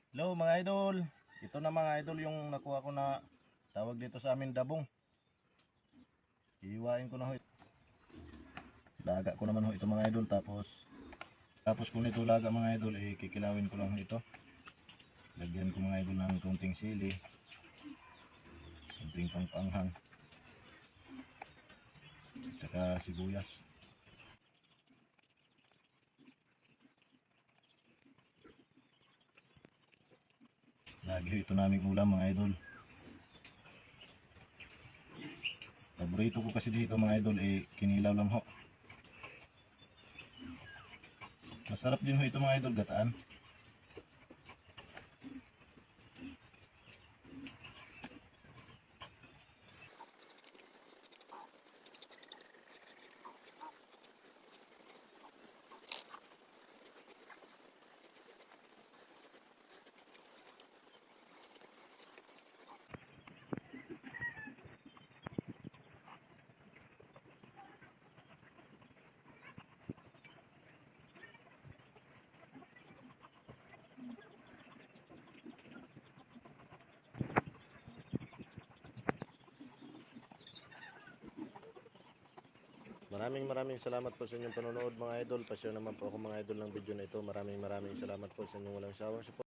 Hello mga idol. Ito na mga idol yung nakuha ko na tawag dito sa amin dabong. Iiwain ko na ho. Laga ko naman ho ito mga idol, tapos kung ito laga mga idol, kikilawin ko lang ho ito. Lagyan ko mga idol ng konting sili, konting pangpanghang, at saka sibuyas. Lagi ho ito naming ulam mga idol. Paborito ko kasi dito mga idol kinilaw lang ho. Masarap din ho ito mga idol, gataan. Maraming salamat po sa inyong panonood mga idol. Pasyo naman po ako mga idol ng video na ito. Maraming salamat po sa inyong walang sawang support.